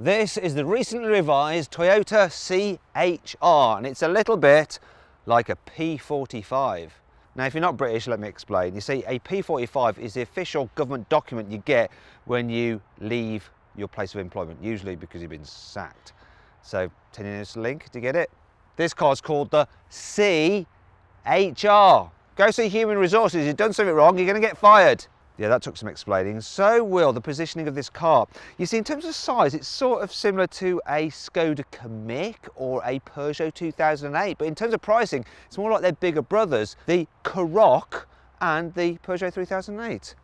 This is the recently revised Toyota C-HR, and it's a little bit like a P45. Now, if you're not British, let me explain. You see, a P45 is the official government document you get when you leave your place of employment, usually because you've been sacked. So, telling you this link to get it. This car's called the C-HR. Go see Human Resources. You've done something wrong, you're going to get fired. Yeah, that took some explaining. So will the positioning of this car. You see, in terms of size, it's sort of similar to a Skoda Kamiq or a Peugeot 2008, but in terms of pricing, it's more like their bigger brothers, the Karoq and the Peugeot 3008.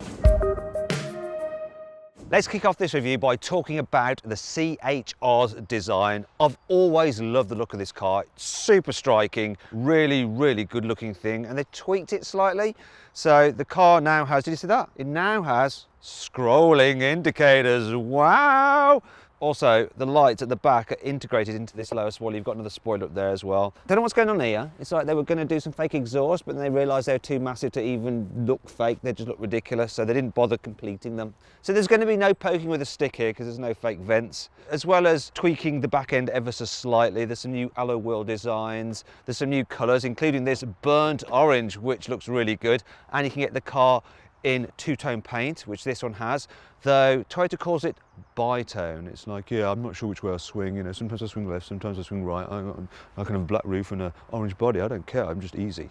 Let's kick off this review by talking about the C-HR's design. I've always loved the look of this car. It's super striking, really good looking thing, and they tweaked it slightly. So the car now has, did you see that? It now has scrolling indicators. Wow! Also, the lights at the back are integrated into this lower spoiler. You've got another spoiler up there as well. Don't know what's going on here. It's like they were going to do some fake exhaust, but then they realised they were too massive to even look fake. They just look ridiculous, so they didn't bother completing them. So there's going to be no poking with a stick here because there's no fake vents. As well as tweaking the back end ever so slightly, there's some new alloy wheel designs. There's some new colours, including this burnt orange, which looks really good. And you can get the car in two-tone paint, which this one has, though Toyota calls it bi-tone. It's like, yeah, I'm not sure which way I swing, you know, sometimes I swing left, sometimes I swing right. I can have a black roof and an orange body, I don't care, I'm just easy.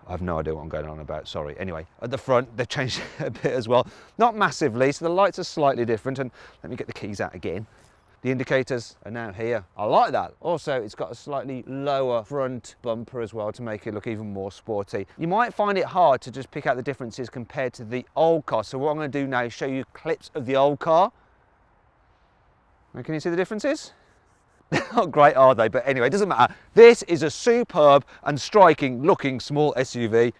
I have no idea what I'm going on about, sorry. Anyway, at the front, they've changed it a bit as well. Not massively, so the lights are slightly different, and let me get the keys out again. The indicators are now here. I like that. Also, it's got a slightly lower front bumper as well to make it look even more sporty. You might find it hard to just pick out the differences compared to the old car. So what I'm going to do now is show you clips of the old car. Now, can you see the differences? They're not great, are they? But anyway, it doesn't matter. This is a superb and striking looking small SUV.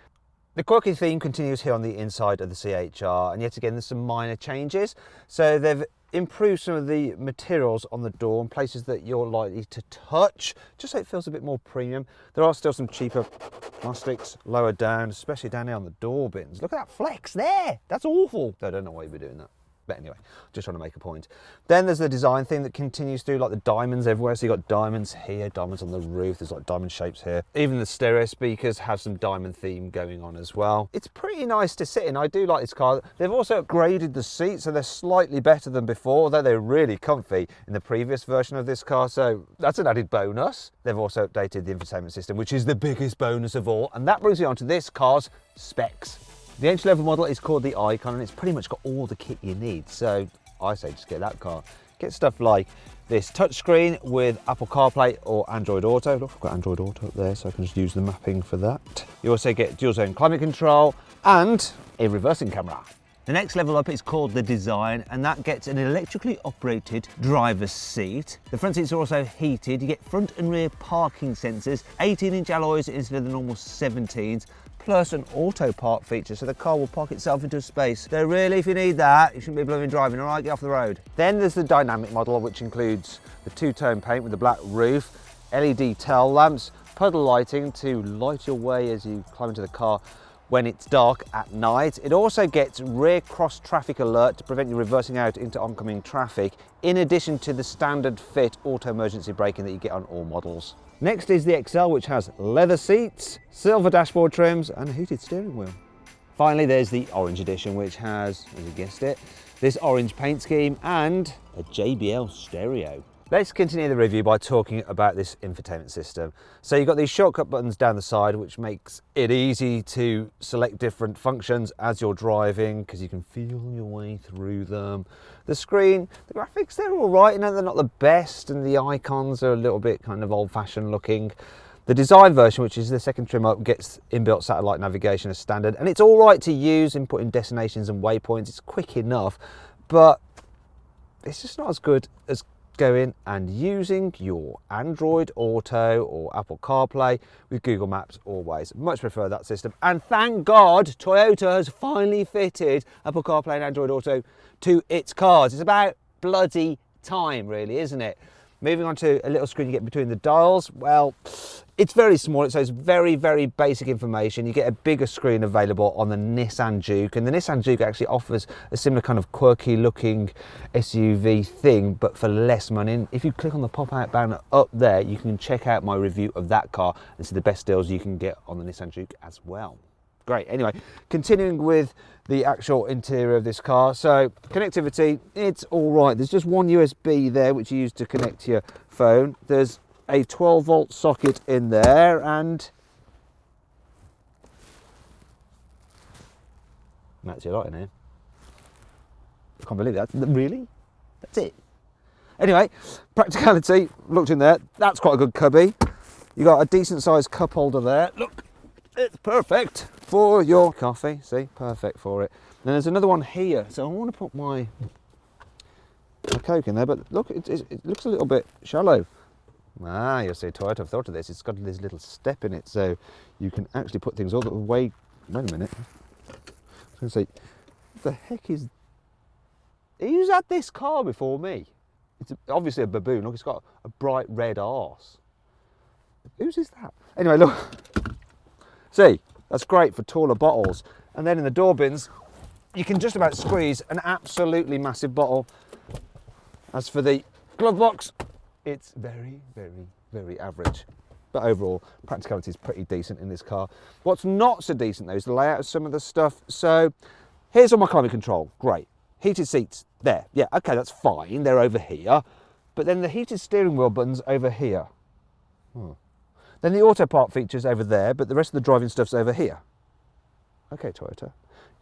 The quirky theme continues here on the inside of the C-HR, and yet again there's some minor changes. So they've improved some of the materials on the door in places that you're likely to touch, just so it feels a bit more premium. There are still some cheaper plastics lower down, especially down here on the door bins. Look at that flex there, that's awful. I don't know why you'd be doing that. But anyway, just trying to make a point. Then there's the design thing that continues through, like the diamonds everywhere. So you've got diamonds here, diamonds on the roof, there's like diamond shapes here. Even the stereo speakers have some diamond theme going on as well. It's pretty nice to sit in. I do like this car. They've also upgraded the seats, so they're slightly better than before, although they're really comfy in the previous version of this car. So that's an added bonus. They've also updated the infotainment system, which is the biggest bonus of all. And that brings me on to this car's specs. The entry-level model is called the Icon, and it's pretty much got all the kit you need. So I say just get that car. Get stuff like this touchscreen with Apple CarPlay or Android Auto. Look, I've got Android Auto up there, so I can just use the mapping for that. You also get dual zone climate control and a reversing camera. The next level up is called the Design, and that gets an electrically operated driver's seat. The front seats are also heated. You get front and rear parking sensors, 18-inch alloys instead of the normal 17s, plus an auto park feature, so the car will park itself into a space. So really, if you need that, you shouldn't be blooming driving, all right? Get off the road. Then there's the dynamic model, which includes the two-tone paint with the black roof, LED tail lamps, puddle lighting to light your way as you climb into the car when it's dark at night. It also gets rear cross traffic alert to prevent you reversing out into oncoming traffic, in addition to the standard fit auto emergency braking that you get on all models. Next is the XL, which has leather seats, silver dashboard trims and a heated steering wheel. Finally, there's the Orange Edition, which has, as you guessed it, this orange paint scheme and a JBL stereo. Let's continue the review by talking about this infotainment system. So you've got these shortcut buttons down the side, which makes it easy to select different functions as you're driving, because you can feel your way through them. The screen, the graphics, they're all right, you know, they're not the best, and the icons are a little bit kind of old-fashioned looking. The Design version, which is the second trim up, gets inbuilt satellite navigation as standard, and it's all right to use inputting destinations and waypoints. It's quick enough, but it's just not as good as going and using your Android Auto or Apple CarPlay with Google Maps always. Much prefer that system, and thank God Toyota has finally fitted Apple CarPlay and Android Auto to its cars. It's about bloody time, really, isn't it? Moving on to a little screen you get between the dials. Well, it's very small. It says very, very basic information. You get a bigger screen available on the Nissan Juke, and the Nissan Juke actually offers a similar kind of quirky looking SUV thing, but for less money. And if you click on the pop-out banner up there, you can check out my review of that car and see the best deals you can get on the Nissan Juke as well. Great. Anyway, continuing with the actual interior of this car. So connectivity, it's all right. There's just one USB there which you use to connect to your phone. There's a 12-volt socket in there, and that's your light in here. I can't believe that. Really? That's it. Anyway, practicality, looked in there. That's quite a good cubby. You got a decent sized cup holder there. Look, it's perfect for your coffee. See, perfect for it. And there's another one here. So I want to put my Coke in there, but look, it looks a little bit shallow. Ah, you'll see, Toyota have thought of this. It's got this little step in it, so you can actually put things all the way. Wait a minute. I was going to say, what the heck is... Who's had this car before me? It's obviously a baboon. Look, it's got a bright red arse. Whose is that? Anyway, look. See, that's great for taller bottles. And then in the door bins, you can just about squeeze an absolutely massive bottle. As for the glove box, it's very, very, very average. But overall, practicality is pretty decent in this car. What's not so decent though is the layout of some of the stuff. So here's all my climate control, great. Heated seats, there, yeah, okay, that's fine, they're over here. But then the heated steering wheel button's over here. Then the auto park feature's over there, but the rest of the driving stuff's over here. Okay, Toyota,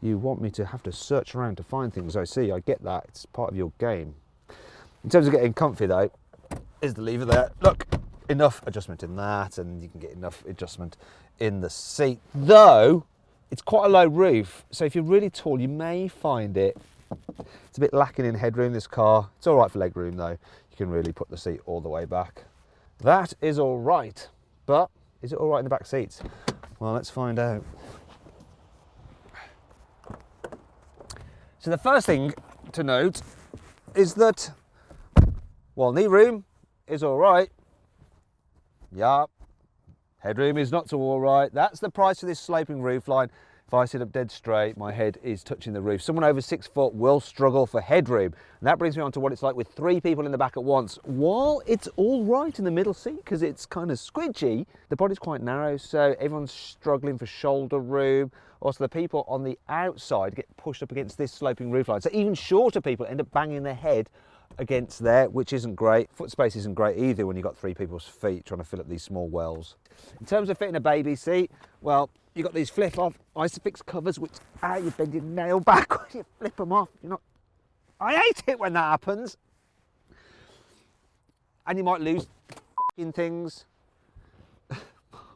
you want me to have to search around to find things, I see, I get that, it's part of your game. In terms of getting comfy though, is the lever there. Look, enough adjustment in that, and you can get enough adjustment in the seat. Though, it's quite a low roof, so if you're really tall, you may find it's a bit lacking in headroom, this car. It's all right for leg room though. You can really put the seat all the way back. That is all right, but is it all right in the back seats? Well, let's find out. So the first thing to note is that, well, knee room is all right. Yup. Headroom is not so all right. That's the price of this sloping roofline. If I sit up dead straight, my head is touching the roof. Someone over 6 foot will struggle for headroom. And that brings me on to what it's like with 3 people in the back at once. While it's all right in the middle seat because it's kind of squidgy, the body's quite narrow, so everyone's struggling for shoulder room. Also, the people on the outside get pushed up against this sloping roofline. So even shorter people end up banging their head against there, which isn't great. Foot space isn't great either when you've got 3 people's feet trying to fill up these small wells. In terms of fitting a baby seat, well, you've got these flip-off Isofix covers, which, you bend your nail back when you flip them off. I hate it when that happens. And you might lose f***ing things.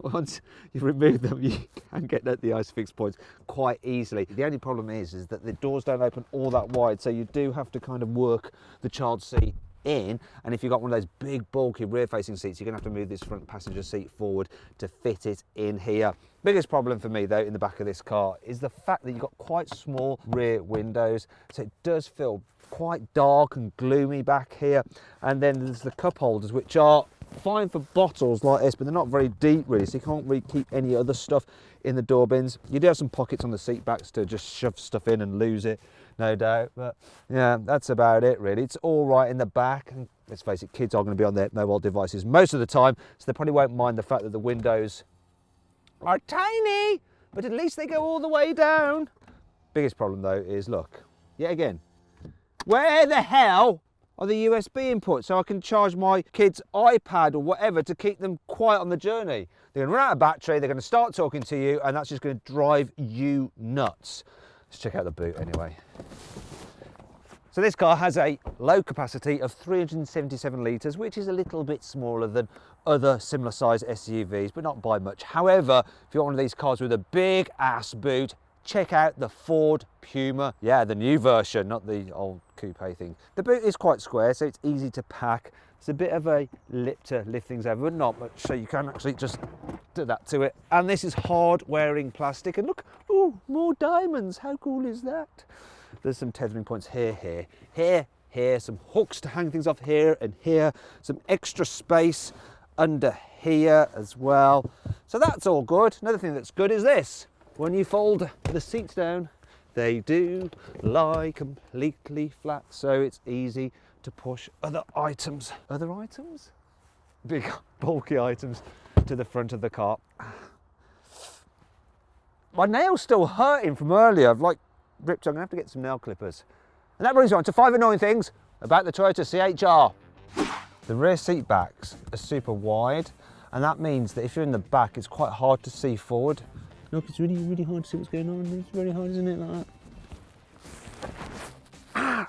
Once you remove them, you can get at the Isofix points quite easily. The only problem is that the doors don't open all that wide, so you do have to kind of work the child seat in, and if you've got one of those big bulky rear facing seats, you're going to have to move this front passenger seat forward to fit it in here. Biggest problem for me though in the back of this car is the fact that you've got quite small rear windows, so it does feel quite dark and gloomy back here. And then there's the cup holders, which are fine for bottles like this, but they're not very deep really, so you can't really keep any other stuff in the door bins. You do have some pockets on the seat backs to just shove stuff in and lose it, no doubt, but yeah, that's about it really. It's all right in the back, and let's face it, kids are going to be on their mobile devices most of the time, so they probably won't mind the fact that the windows are tiny, but at least they go all the way down. Biggest problem though is, look, yet again, where the hell are the USB inputs so I can charge my kid's iPad or whatever to keep them quiet on the journey? They're going to run out of battery, they're going to start talking to you, and that's just going to drive you nuts. Let's check out the boot anyway. So this car has a low capacity of 377 litres, which is a little bit smaller than other similar size SUVs, but not by much. However, if you're one of these cars with a big ass boot, check out the Ford Puma. Yeah, the new version, not the old coupe thing. The boot is quite square, so it's easy to pack. It's a bit of a lip to lift things over, but not much, so you can actually just do that to it. And this is hard wearing plastic, and look, ooh, more diamonds, how cool is that? There's some tethering points here. Here here, some hooks to hang things off here and here, some extra space under here as well. So that's all good. Another thing that's good is this. When you fold the seats down, they do lie completely flat, so it's easy to push other items. Other items? Big bulky items to the front of the car. My nail's still hurting from earlier. I've like ripped, I'm gonna have to get some nail clippers. And that brings me on to 5 annoying things about the Toyota C-HR. The rear seat backs are super wide, and that means that if you're in the back, it's quite hard to see forward. Look, it's really, really hard to see what's going on. It's really hard, isn't it, like that? Ah!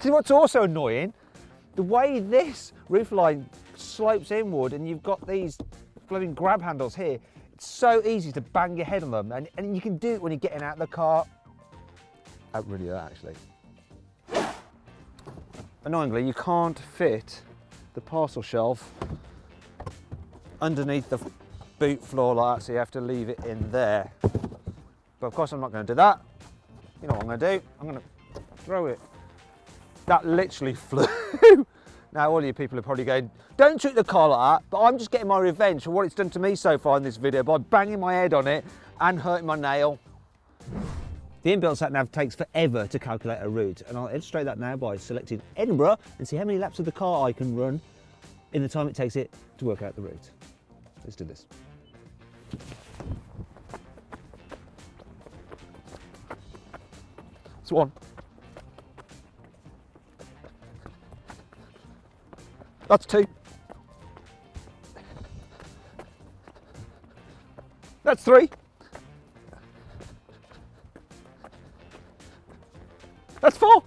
See what's also annoying? The way this roofline slopes inward and you've got these blooming grab handles here, it's so easy to bang your head on them, and you can do it when you're getting out of the car. That really hurt, actually. Annoyingly, you can't fit the parcel shelf underneath the boot floor like that, so you have to leave it in there. But of course I'm not going to do that. You know what I'm going to do? I'm going to throw it. That literally flew. Now all you people are probably going, don't treat the car like that, but I'm just getting my revenge for what it's done to me so far in this video by banging my head on it and hurting my nail. The inbuilt sat-nav takes forever to calculate a route, and I'll illustrate that now by selecting Edinburgh and see how many laps of the car I can run in the time it takes it to work out the route. Let's do this. That's 1. That's 2. That's 3. That's 4.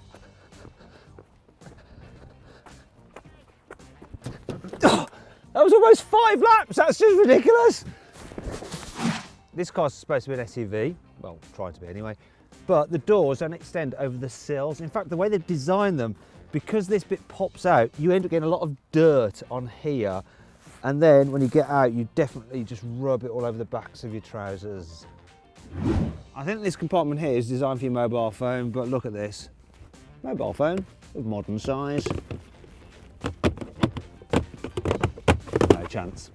Oh, that was almost 5 laps. That's just ridiculous. This car's supposed to be an SUV. Well, trying to be anyway. But the doors don't extend over the sills. In fact, the way they've designed them, because this bit pops out, you end up getting a lot of dirt on here. And then when you get out, you definitely just rub it all over the backs of your trousers. I think this compartment here is designed for your mobile phone, but look at this. Mobile phone of modern size. No chance.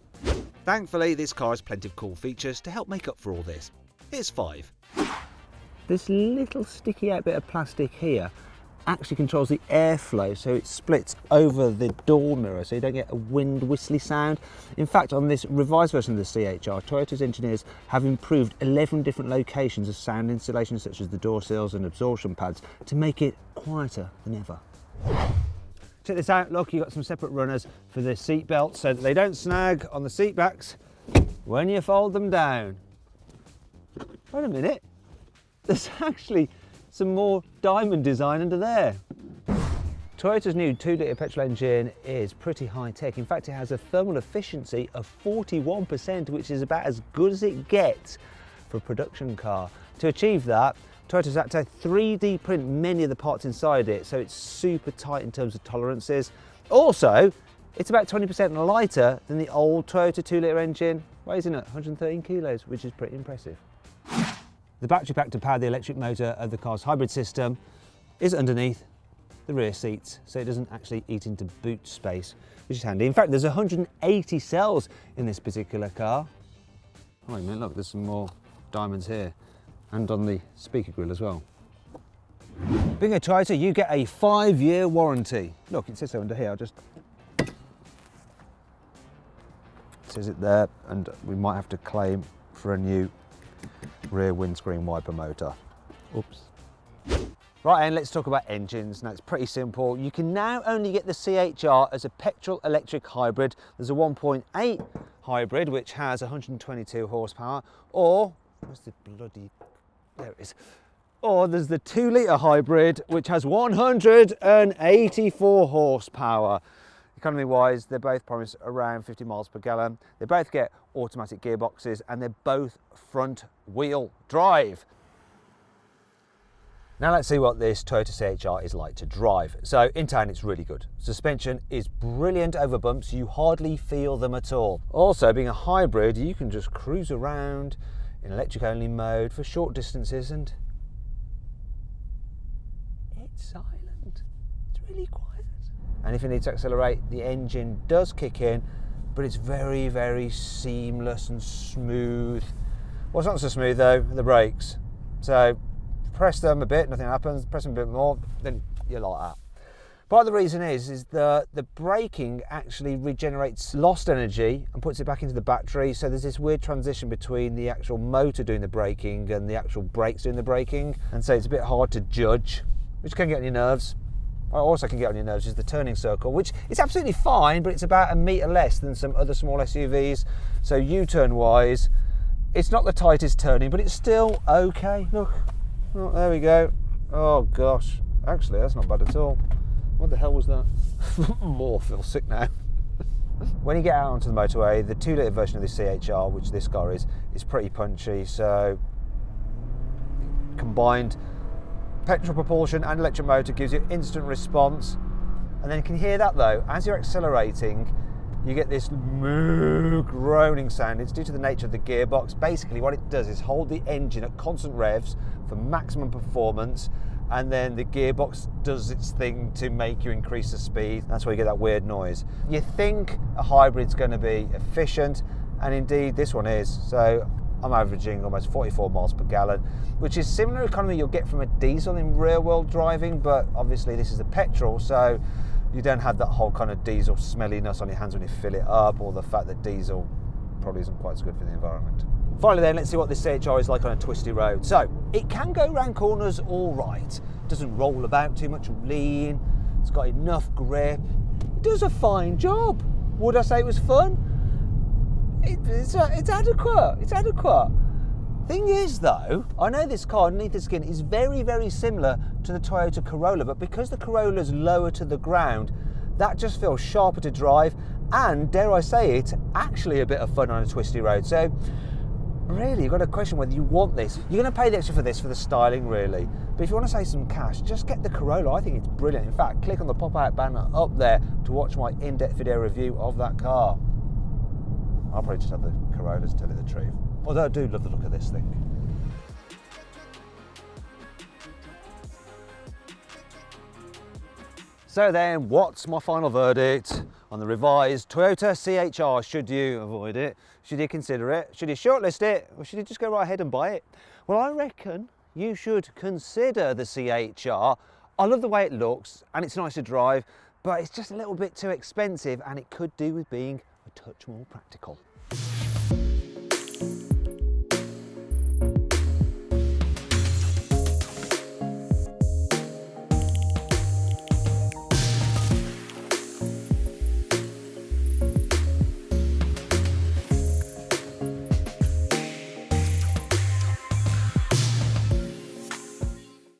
Thankfully, this car has plenty of cool features to help make up for all this. Here's 5. This little sticky out bit of plastic here actually controls the airflow, so it splits over the door mirror so you don't get a wind whistly sound. In fact, on this revised version of the C-HR, Toyota's engineers have improved 11 different locations of sound insulation, such as the door sills and absorption pads, to make it quieter than ever. Check this out, look, you've got some separate runners for the seat belts so that they don't snag on the seat backs when you fold them down. Wait a minute, there's actually some more diamond design under there. Toyota's new 2-litre petrol engine is pretty high tech. In fact, it has a thermal efficiency of 41%, which is about as good as it gets for a production car. To achieve that, Toyota's had to 3D print many of the parts inside it, so it's super tight in terms of tolerances. Also, it's about 20% lighter than the old Toyota 2-litre engine, weighs in at 113 kilos, which is pretty impressive. The battery pack to power the electric motor of the car's hybrid system is underneath the rear seats, so it doesn't actually eat into boot space, which is handy. In fact, there's 180 cells in this particular car. Oh, wait a minute, look, there's some more diamonds here, and on the speaker grille as well. Being a Toyota, you get a 5-year warranty. Look, it says so under here. It says it there, and we might have to claim for a new rear windscreen wiper motor. Oops. Right, and let's talk about engines. Now, it's pretty simple. You can now only get the C-HR as a petrol electric hybrid. There's a 1.8 hybrid, which has 122 horsepower, or, where's the bloody, there it is. Or there's the 2-litre hybrid, which has 184 horsepower. Economy-wise, they both promise around 50 miles per gallon. They both get automatic gearboxes, and they're both front-wheel drive. Now let's see what this Toyota C-HR is like to drive. So in town, it's really good. Suspension is brilliant over bumps. You hardly feel them at all. Also, being a hybrid, you can just cruise around in electric-only mode for short distances, and it's silent. really quiet. And if you need to accelerate, the engine does kick in, but it's very, very seamless and smooth. What's not so smooth though, the brakes. So press them a bit, nothing happens. Press them a bit more, then you're like that. Part of the reason is that the braking actually regenerates lost energy and puts it back into the battery. So there's this weird transition between the actual motor doing the braking and the actual brakes doing the braking. And so it's a bit hard to judge, which can get on your nerves. Also can get on your nerves is the turning circle, which is absolutely fine, but it's about a metre less than some other small SUVs. So U-turn wise, it's not the tightest turning, but it's still okay. Look, oh, there we go. Oh gosh, actually that's not bad at all. What the hell was that? More, feel sick now. When you get out onto the motorway, the 2-litre version of the CH-R, which this car is pretty punchy. So combined petrol propulsion and electric motor gives you instant response. And then you can hear that though, as you're accelerating, you get this moo groaning sound. It's due to the nature of the gearbox. Basically what it does is hold the engine at constant revs for maximum performance, and then the gearbox does its thing to make you increase the speed. That's why you get that weird noise. You think a hybrid's going to be efficient, and indeed this one is. So I'm averaging almost 44 miles per gallon, which is similar economy you'll get from a diesel in real world driving, but obviously this is a petrol, so you don't have that whole kind of diesel smelliness on your hands when you fill it up, or the fact that diesel probably isn't quite so good for the environment. Finally then, let's see what this CH-R is like on a twisty road. So, it can go round corners all right. Doesn't roll about too much or lean. It's got enough grip. It does a fine job. Would I say it was fun? It's adequate. It's adequate. Thing is though, I know this car underneath the skin is very, very similar to the Toyota Corolla, but because the Corolla's lower to the ground, that just feels sharper to drive, and dare I say it, actually a bit of fun on a twisty road. So really, you've got to question whether you want this. You're going to pay the extra for this for the styling, really. But if you want to save some cash, just get the Corolla. I think it's brilliant. In fact, click on the pop-out banner up there to watch my in-depth video review of that car. I'll probably just have the Corolla to tell you the truth. Although I do love the look of this thing. So then, what's my final verdict on the revised Toyota CH-R? Should you avoid it? Should you consider it? Should you shortlist it? Or should you just go right ahead and buy it? Well, I reckon you should consider the CH-R. I love the way it looks and it's nice to drive, but it's just a little bit too expensive and it could do with being a touch more practical.